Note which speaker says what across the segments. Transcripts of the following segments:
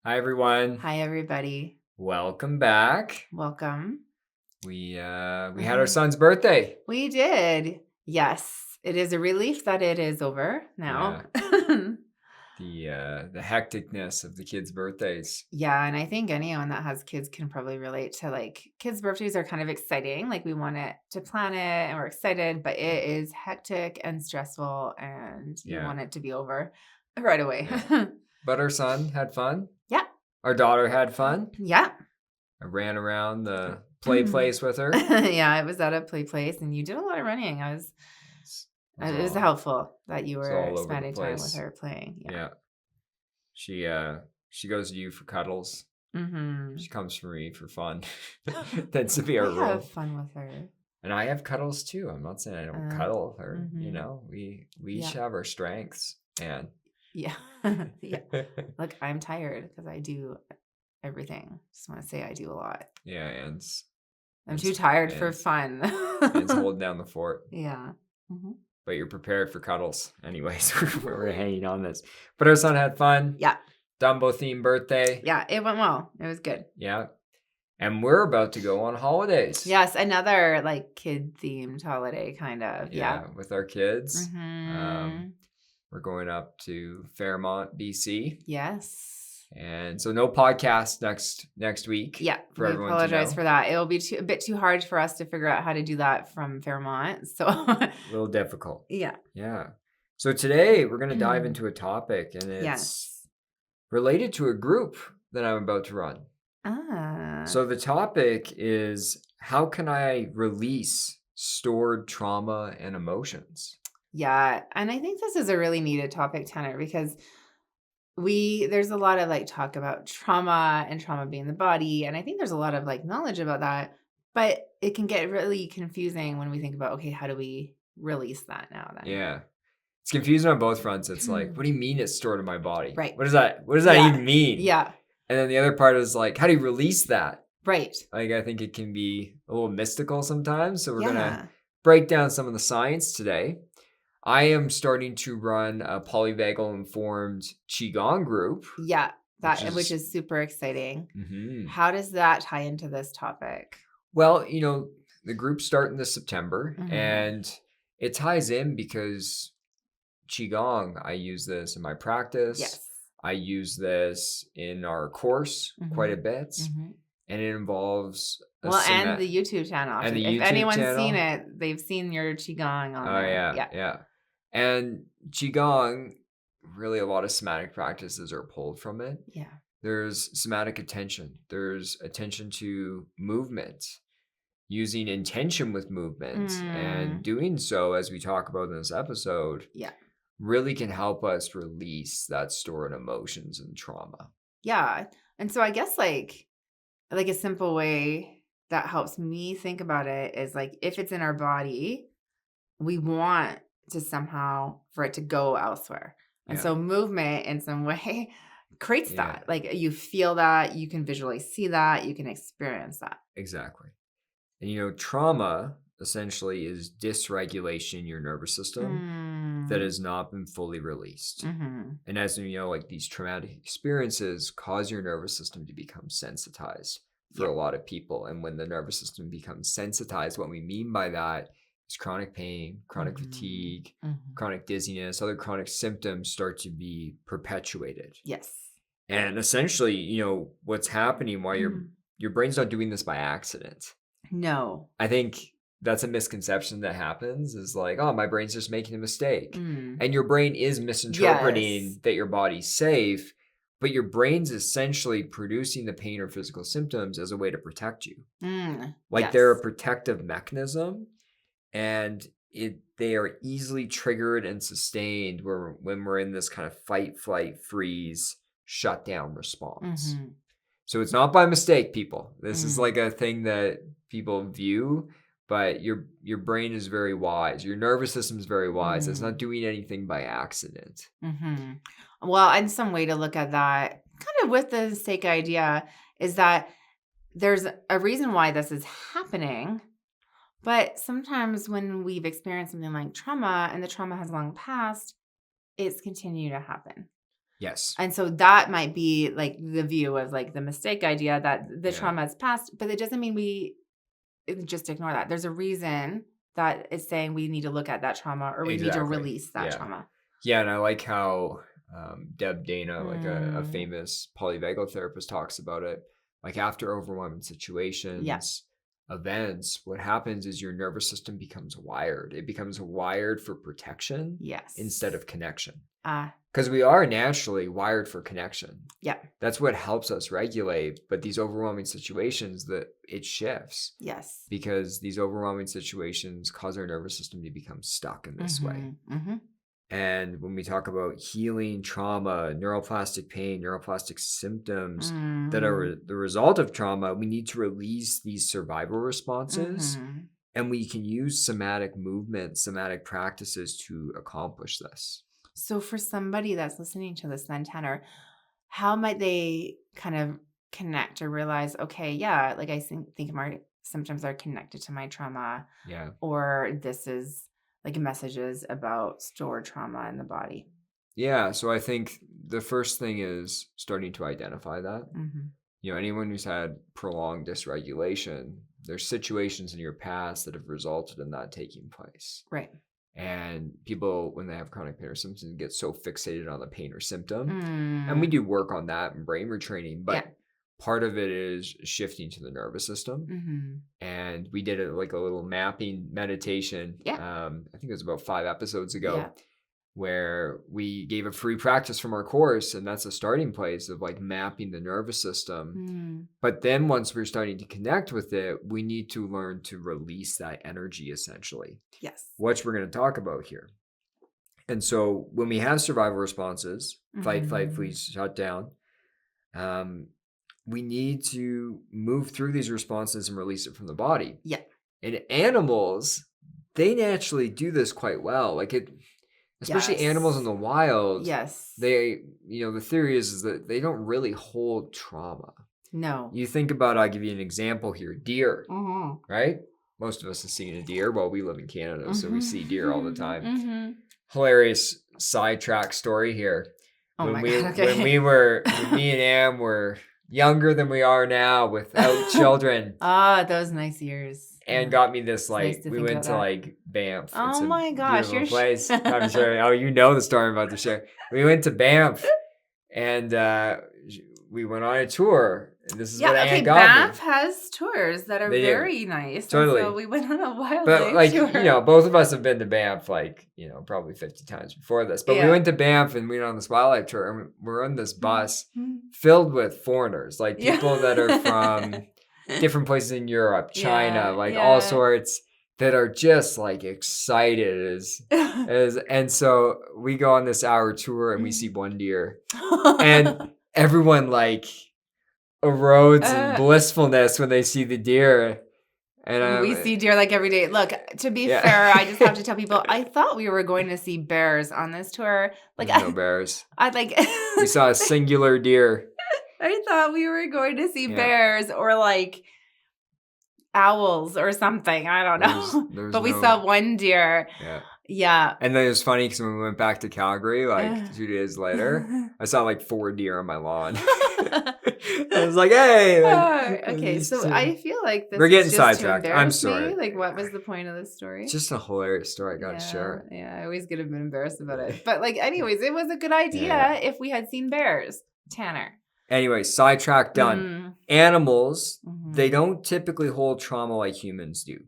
Speaker 1: Hi, everyone.
Speaker 2: Hi, everybody.
Speaker 1: Welcome back.
Speaker 2: Welcome.
Speaker 1: We had our son's birthday.
Speaker 2: We did. Yes. It is a relief that it is over now.
Speaker 1: The hecticness of the kids' birthdays.
Speaker 2: Yeah, and I think anyone that has kids can probably relate to, like, kids' birthdays are kind of exciting. Like, we want it to plan it and we're excited, but it is hectic and stressful and you want it to be over right away.
Speaker 1: Yeah. But our son had fun.
Speaker 2: Yeah.
Speaker 1: Our daughter had fun.
Speaker 2: Yeah.
Speaker 1: I ran around the play place with her.
Speaker 2: Yeah, I was at a play place and you did a lot of running. It was helpful that you were spending time with her playing.
Speaker 1: Yeah. She goes to you for cuddles.
Speaker 2: Mm-hmm.
Speaker 1: She comes for me for fun. Tends to be our role.
Speaker 2: I have fun with her.
Speaker 1: And I have cuddles too. I'm not saying I don't cuddle with her.
Speaker 2: Mm-hmm.
Speaker 1: You know, we each have our strengths. And
Speaker 2: yeah. Yeah. Look, I'm tired because I do everything. Just want to say I do a lot.
Speaker 1: Yeah, and
Speaker 2: I'm too tired for fun.
Speaker 1: It's holding down the fort.
Speaker 2: Yeah. Mm-hmm.
Speaker 1: But you're prepared for cuddles. Anyways, we're hanging on this. But our son had fun.
Speaker 2: Yeah.
Speaker 1: Dumbo-themed birthday.
Speaker 2: Yeah, it went well. It was good.
Speaker 1: Yeah. And we're about to go on holidays.
Speaker 2: Yes, another like kid-themed holiday kind of. Yeah.
Speaker 1: With our kids.
Speaker 2: Mm-hmm.
Speaker 1: We're going up to Fairmont, BC.
Speaker 2: Yes.
Speaker 1: And so no podcast next week.
Speaker 2: Yeah, we apologize for that. It'll be a bit too hard for us to figure out how to do that from Fairmont. So
Speaker 1: a little difficult.
Speaker 2: Yeah.
Speaker 1: Yeah. So today we're going to dive into a topic, and it's related to a group that I'm about to run. So the topic is, how can I release stored trauma and emotions?
Speaker 2: Yeah. And I think this is a really needed topic, Tanner, because there's a lot of like talk about trauma and trauma being the body. And I think there's a lot of like knowledge about that, but it can get really confusing when we think about, okay, how do we release that now then?
Speaker 1: Yeah. It's confusing on both fronts. It's like, what do you mean it's stored in my body?
Speaker 2: Right.
Speaker 1: What does that even mean?
Speaker 2: Yeah.
Speaker 1: And then the other part is like, how do you release that?
Speaker 2: Right.
Speaker 1: Like, I think it can be a little mystical sometimes. So we're going to break down some of the science today. I am starting to run a polyvagal informed Qigong group.
Speaker 2: Yeah, which is super exciting.
Speaker 1: Mm-hmm.
Speaker 2: How does that tie into this topic?
Speaker 1: Well, the group's starting this September, and it ties in because Qigong, I use this in my practice.
Speaker 2: Yes.
Speaker 1: I use this in our course quite a bit, and it involves
Speaker 2: and the YouTube channel.
Speaker 1: And
Speaker 2: if anyone's seen it, they've seen your Qigong on there.
Speaker 1: Yeah. And Qigong, really a lot of somatic practices are pulled from it.
Speaker 2: Yeah.
Speaker 1: There's somatic attention. There's attention to movement, using intention with movement, and doing so, as we talk about in this episode, really can help us release that stored emotions and trauma.
Speaker 2: Yeah. And so I guess like a simple way that helps me think about it is like, if it's in our body, we want to somehow for it to go elsewhere. And so movement in some way creates that. Like you feel that, you can visually see that, you can experience that.
Speaker 1: Exactly. And trauma essentially is dysregulation in your nervous system that has not been fully released. And as you know, like these traumatic experiences cause your nervous system to become sensitized for a lot of people. And when the nervous system becomes sensitized, what we mean by that is chronic pain, chronic fatigue, chronic dizziness, other chronic symptoms start to be perpetuated.
Speaker 2: Yes.
Speaker 1: And essentially, what's happening while your brain's not doing this by accident.
Speaker 2: No.
Speaker 1: I think that's a misconception that happens, is like, oh, my brain's just making a mistake. And your brain is misinterpreting that your body's safe, but your brain's essentially producing the pain or physical symptoms as a way to protect you. They're a protective mechanism. And they are easily triggered and sustained when we're in this kind of fight, flight, freeze, shutdown response. So it's not by mistake, people. This is like a thing that people view, but your brain is very wise. Your nervous system is very wise. It's not doing anything by accident.
Speaker 2: Well, and some way to look at that, kind of with the sake idea, is that there's a reason why this is happening. But sometimes when we've experienced something like trauma and the trauma has long passed, it's continued to happen.
Speaker 1: Yes.
Speaker 2: And so that might be like the view of like the mistake idea that the trauma is past, but it doesn't mean we just ignore that. There's a reason that it's saying we need to look at that trauma or we need to release that trauma.
Speaker 1: Yeah, and I like how Deb Dana, like a famous polyvagal therapist, talks about it. Like after overwhelming situations, events, what happens is your nervous system becomes wired. It becomes wired for protection instead of connection. Because we are naturally wired for connection. Yeah. That's what helps us regulate. But these overwhelming situations, that it shifts. Yes. Because these overwhelming situations cause our nervous system to become stuck in this way. And when we talk about healing trauma, neuroplastic pain, neuroplastic symptoms that are the result of trauma, we need to release these survival responses. And we can use somatic movement, somatic practices to accomplish this.
Speaker 2: So for somebody that's listening to this then, Tanner, how might they kind of connect or realize, okay, yeah, like I think my symptoms are connected to my trauma. Yeah. Or this is like messages about stored trauma in the body.
Speaker 1: Yeah. So I think the first thing is starting to identify that. You know, anyone who's had prolonged dysregulation, there's situations in your past that have resulted in that taking place. Right. And people, when they have chronic pain or symptoms, get so fixated on the pain or symptom. And we do work on that in brain retraining, but part of it is shifting to the nervous system. And we did like a little mapping meditation. I think it was about 5 episodes ago, where we gave a free practice from our course. And that's a starting place of like mapping the nervous system. But then once we're starting to connect with it, we need to learn to release that energy essentially. Yes. Which we're going to talk about here. And so when we have survival responses, fight, flight, freeze, shut down, we need to move through these responses and release it from the body. Yeah. And animals, they naturally do this quite well. Like it, especially animals in the wild. Yes. They, you know, the theory is that they don't really hold trauma. No. You think about, I'll give you an example here, deer, right? Most of us have seen a deer. Well, we live in Canada, so we see deer all the time. Hilarious sidetrack story here. Oh my God, okay. When me and Am were younger than we are now without children.
Speaker 2: Those nice years.
Speaker 1: And got me this, like, we went to, like, Banff.
Speaker 2: Oh my gosh,
Speaker 1: you're place. I'm sure. Oh, you know the story I'm about to share. We went to Banff, and we went on a tour. And this is what Anne got
Speaker 2: Banff has tours that are very nice.
Speaker 1: Totally.
Speaker 2: And so we went on a wildlife tour.
Speaker 1: You know, both of us have been to Banff, like, you know, probably 50 times before this. But we went to Banff and we went on this wildlife tour, and we're on this bus filled with foreigners, like people that are from different places in Europe, China, all sorts, that are just like excited and so we go on this hour tour and we see one deer and everyone like erodes in blissfulness when they see the deer. And
Speaker 2: we see deer like every day. Look, to be fair, I just have to tell people, I thought we were going to see bears on this tour. Like
Speaker 1: no bears.
Speaker 2: We
Speaker 1: saw a singular deer.
Speaker 2: I thought we were going to see bears or like owls or something. I don't know. But we saw one deer. Yeah.
Speaker 1: And then it was funny because when we went back to Calgary, like 2 days later, I saw like 4 deer on my lawn. I was like, hey.
Speaker 2: Okay, so I feel like this
Speaker 1: we're getting sidetracked. I'm sorry.
Speaker 2: Like, what was the point of this story?
Speaker 1: It's just a hilarious story. I got to share.
Speaker 2: Yeah, I always get a bit embarrassed about it. But like, anyways, it was a good idea if we had seen bears. Tanner.
Speaker 1: Anyway, sidetrack done. Animals, they don't typically hold trauma like humans do.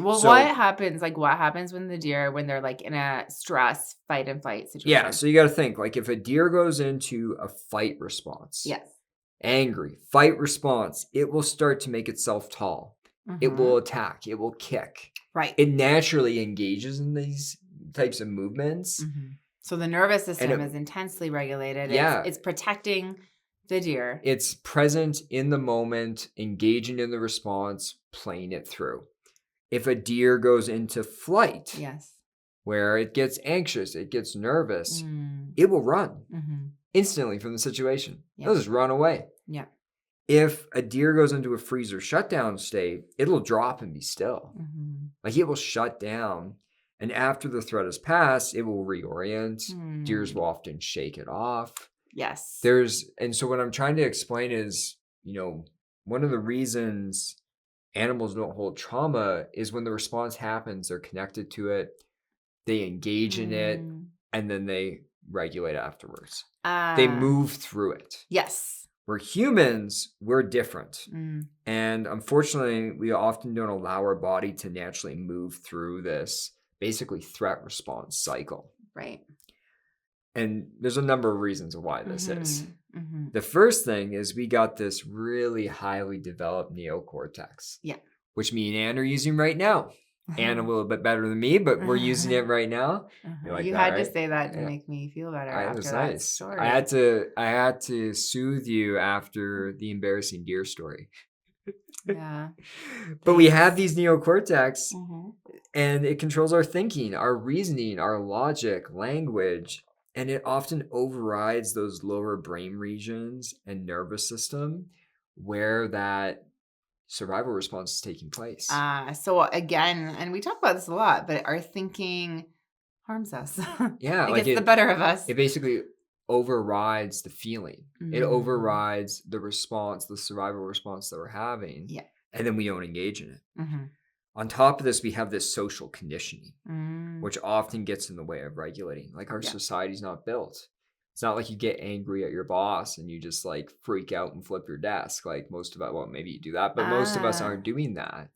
Speaker 2: Well, what happens? Like, what happens when they're like in a stress, fight and flight situation?
Speaker 1: Yeah, so you got to think, like, if a deer goes into a fight response, angry, fight response, it will start to make itself tall. It will attack. It will kick. Right. It naturally engages in these types of movements.
Speaker 2: So the nervous system is intensely regulated. It's protecting the deer.
Speaker 1: It's present in the moment, engaging in the response, playing it through. If a deer goes into flight, where it gets anxious, it gets nervous, it will run instantly from the situation. It'll just run away. Yeah. If a deer goes into a freeze or shutdown state, it'll drop and be still. Like it will shut down. And after the threat has passed, it will reorient. Deers will often shake it off.
Speaker 2: Yes.
Speaker 1: And so what I'm trying to explain is, one of the reasons animals don't hold trauma is when the response happens, they're connected to it, they engage in it, and then they regulate afterwards. They move through it.
Speaker 2: Yes.
Speaker 1: We're humans, we're different. And unfortunately, we often don't allow our body to naturally move through this basically threat response cycle.
Speaker 2: Right.
Speaker 1: And there's a number of reasons why this is. The first thing is we got this really highly developed neocortex.
Speaker 2: Yeah.
Speaker 1: Which me and Anne are using right now. Anne a little bit better than me, but we're using it right now.
Speaker 2: Like you had to say that to make me feel better after that story.
Speaker 1: I had to soothe you after the embarrassing deer story.
Speaker 2: Yeah.
Speaker 1: But we have these neocortex, and it controls our thinking, our reasoning, our logic, language, and it often overrides those lower brain regions and nervous system where that survival response is taking place.
Speaker 2: So again, and we talk about this a lot, but our thinking harms us.
Speaker 1: Yeah.
Speaker 2: It gets the better of us.
Speaker 1: It basically overrides the feeling. It overrides the response, the survival response that we're having.
Speaker 2: Yeah.
Speaker 1: And then we don't engage in it. On top of this, we have this social conditioning, which often gets in the way of regulating. Like our society's not built. It's not like you get angry at your boss and you just like freak out and flip your desk. Like most of us, well, maybe you do that, but most of us aren't doing that.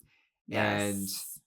Speaker 1: Yes.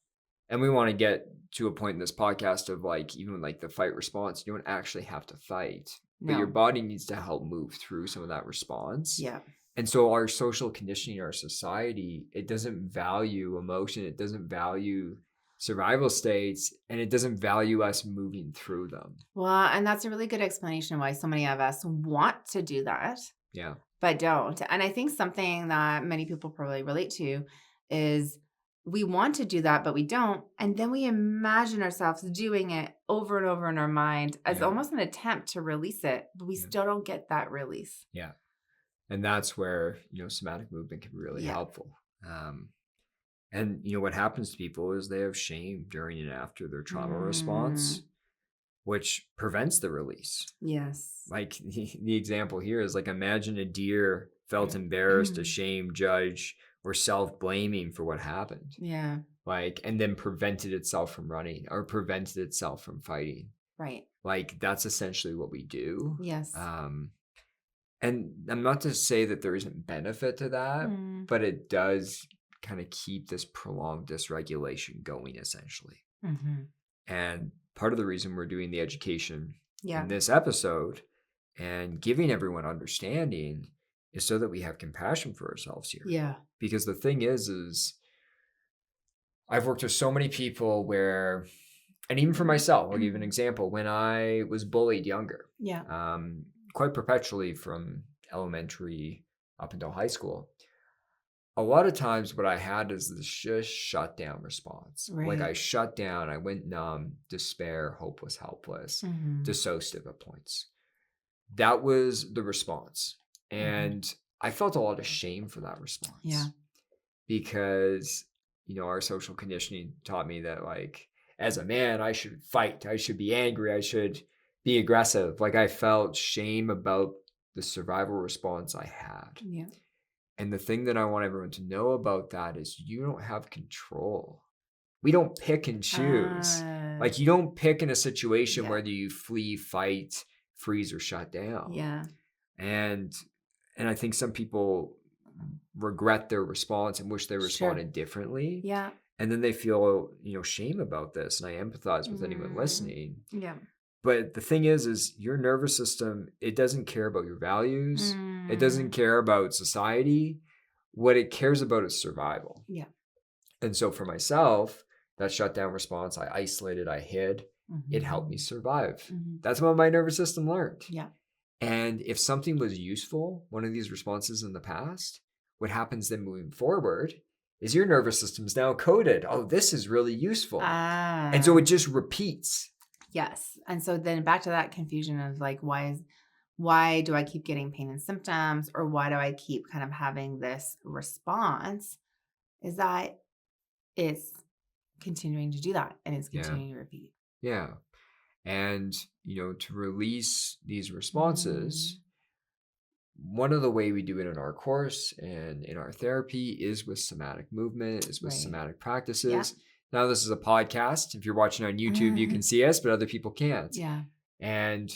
Speaker 1: And we want to get to a point in this podcast of like, even like the fight response, you don't actually have to fight, but your body needs to help move through some of that response.
Speaker 2: Yeah.
Speaker 1: And so our social conditioning, our society, it doesn't value emotion. It doesn't value survival states, and it doesn't value us moving through them.
Speaker 2: Well, and that's a really good explanation why so many of us want to do that.
Speaker 1: Yeah.
Speaker 2: But don't. And I think something that many people probably relate to is we want to do that, but we don't. And then we imagine ourselves doing it over and over in our mind as almost an attempt to release it, but we still don't get that release.
Speaker 1: Yeah. And that's where, somatic movement can be really helpful. And, what happens to people is they have shame during and after their trauma response, which prevents the release.
Speaker 2: Yes.
Speaker 1: Like the example here is like, imagine a deer felt embarrassed, ashamed, judged, or self-blaming for what happened.
Speaker 2: Yeah.
Speaker 1: Like, and then prevented itself from running or prevented itself from fighting.
Speaker 2: Right.
Speaker 1: Like, that's essentially what we do.
Speaker 2: Yes.
Speaker 1: And I'm not to say that there isn't benefit to that, but it does kind of keep this prolonged dysregulation going, essentially. And part of the reason we're doing the education in this episode and giving everyone understanding is so that we have compassion for ourselves here.
Speaker 2: Yeah.
Speaker 1: Because the thing is I've worked with so many people where, and even for myself, I'll give you an example. When I was bullied younger, quite perpetually from elementary up until high school, a lot of times what I had is this just shutdown response.
Speaker 2: Right.
Speaker 1: Like I shut down, I went numb, despair, hopeless, helpless, dissociative at points. That was the response. And I felt a lot of shame for that response.
Speaker 2: Yeah.
Speaker 1: Because, our social conditioning taught me that like, as a man, I should fight. I should be angry. I should be aggressive. Like I felt shame about the survival response I had.
Speaker 2: Yeah.
Speaker 1: And the thing that I want everyone to know about that is you don't have control. We don't pick and choose. Like you don't pick in a situation whether you flee, fight, freeze, or shut down.
Speaker 2: Yeah.
Speaker 1: And I think some people regret their response and wish they responded differently.
Speaker 2: Yeah.
Speaker 1: And then they feel, shame about this. And I empathize with anyone listening.
Speaker 2: Yeah.
Speaker 1: But the thing is your nervous system, it doesn't care about your values. It doesn't care about society. What it cares about is survival.
Speaker 2: Yeah.
Speaker 1: And so for myself, that shutdown response, I isolated, I hid. It helped me survive. That's what my nervous system learned.
Speaker 2: Yeah.
Speaker 1: And if something was useful, one of these responses in the past, what happens then moving forward is your nervous system is now coded. Oh, this is really useful. And so it just repeats.
Speaker 2: Yes. And so then back to that confusion of like, why do I keep getting pain and symptoms, or why do I keep kind of having this response, is that it's continuing to do that and it's continuing to repeat.
Speaker 1: Yeah. And, to release these responses, one of the way we do it in our course and in our therapy is with somatic movement, is with somatic practices. Yeah. Now, this is a podcast. If you're watching on YouTube, you can see us, but other people can't.
Speaker 2: Yeah.
Speaker 1: And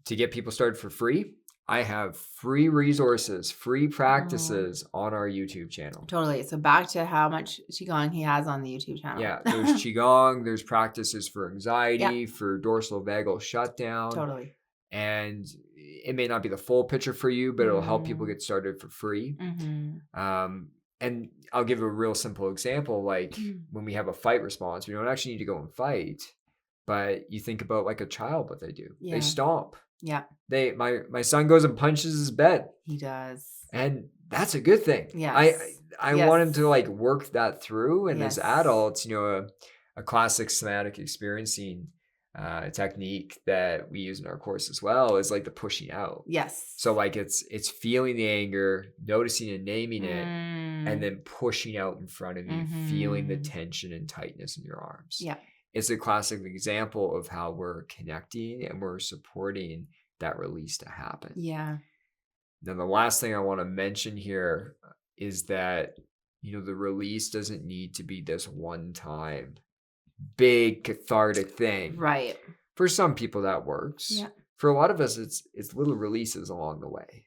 Speaker 1: to get people started for free, I have free resources, free practices on our YouTube channel.
Speaker 2: Totally. So back to how much Qigong he has on the YouTube channel.
Speaker 1: Yeah, there's Qigong, there's practices for anxiety, for dorsal vagal shutdown.
Speaker 2: Totally.
Speaker 1: And it may not be the full picture for you, but it'll help people get started for free. And I'll give a real simple example. Like when we have a fight response, we don't actually need to go and fight, but you think about like a child, what they do. Yeah. They stomp.
Speaker 2: Yeah.
Speaker 1: My son goes and punches his bed.
Speaker 2: He does.
Speaker 1: And that's a good thing.
Speaker 2: Yes.
Speaker 1: I want him to like work that through. And as adults, a classic somatic experiencing technique that we use in our course as well is like the pushing out.
Speaker 2: Yes.
Speaker 1: So like it's feeling the anger, noticing and naming it, and then pushing out in front of you, feeling the tension and tightness in your arms.
Speaker 2: Yeah.
Speaker 1: It's a classic example of how we're connecting and we're supporting that release to happen.
Speaker 2: Yeah.
Speaker 1: Then the last thing I want to mention here is that, the release doesn't need to be this one time big cathartic thing.
Speaker 2: Right.
Speaker 1: For some people that works.
Speaker 2: Yeah.
Speaker 1: For a lot of us, it's little releases along the way.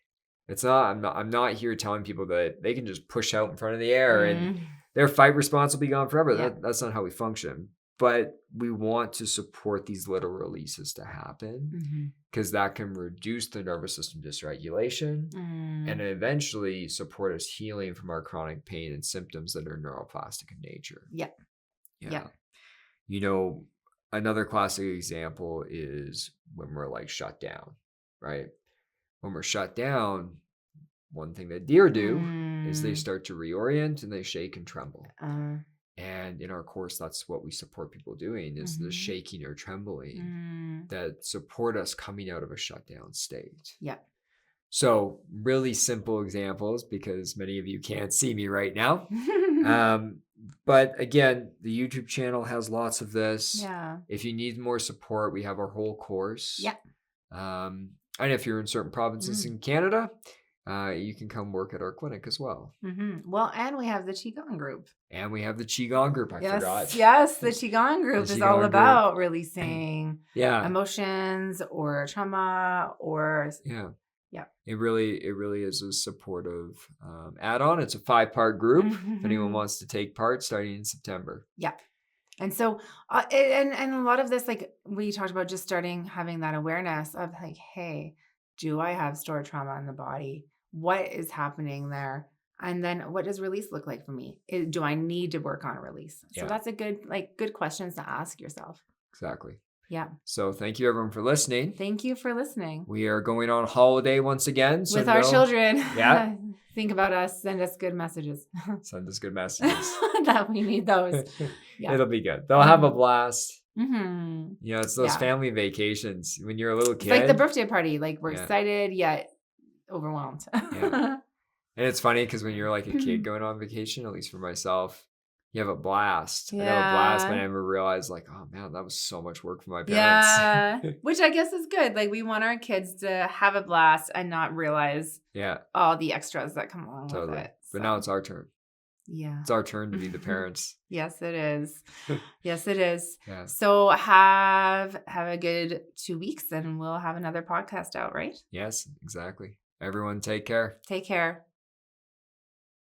Speaker 1: It's not, I'm not here telling people that they can just push out in front of the air and their fight response will be gone forever. Yeah. That's not how we function. But we want to support these little releases to happen because that can reduce the nervous system dysregulation and eventually support us healing from our chronic pain and symptoms that are neuroplastic in nature.
Speaker 2: Yeah.
Speaker 1: Another classic example is when we're like shut down, right? When we're shut down, one thing that deer do is they start to reorient and they shake and tremble. And in our course, that's what we support people doing is the shaking or trembling that support us coming out of a shutdown state.
Speaker 2: Yeah.
Speaker 1: So really simple examples because many of you can't see me right now. But again, the YouTube channel has lots of this.
Speaker 2: Yeah.
Speaker 1: If you need more support, we have our whole course.
Speaker 2: Yeah.
Speaker 1: And if you're in certain provinces in Canada, you can come work at our clinic as well.
Speaker 2: Well, and we have the Qigong group.
Speaker 1: I forgot.
Speaker 2: Yes, the Qigong group is all about releasing emotions or trauma or...
Speaker 1: Yeah. It really is a supportive add-on. It's a 5-part group. If anyone wants to take part, starting in September.
Speaker 2: Yeah. And so, and a lot of this, like we talked about just having that awareness of like, hey, do I have stored trauma in the body? What is happening there? And then what does release look like for me? Do I need to work on a release? So that's a good questions to ask yourself.
Speaker 1: Exactly.
Speaker 2: Yeah.
Speaker 1: So thank you everyone for listening.
Speaker 2: Thank you for listening.
Speaker 1: We are going on holiday once again.
Speaker 2: So with our children.
Speaker 1: Yeah.
Speaker 2: Think about us. Send us good messages.
Speaker 1: Send us good messages.
Speaker 2: That we need those. Yeah.
Speaker 1: It'll be good. They'll have a blast.
Speaker 2: Mm-hmm.
Speaker 1: It's those family vacations when you're a little kid.
Speaker 2: It's like the birthday party. Like we're excited yet overwhelmed.
Speaker 1: And it's funny because when you're like a kid going on vacation, at least for myself, you have a blast. I have a blast, but I never realized like, oh man, that was so much work for my parents.
Speaker 2: Yeah. Which I guess is good. Like we want our kids to have a blast and not realize all the extras that come along with it. So.
Speaker 1: But now it's our turn.
Speaker 2: Yeah.
Speaker 1: It's our turn to be the parents.
Speaker 2: Yes, it is. Yes, it is.
Speaker 1: Yeah.
Speaker 2: So have a good 2 weeks and we'll have another podcast out, right?
Speaker 1: Yes, exactly. Everyone take care.
Speaker 2: Take care.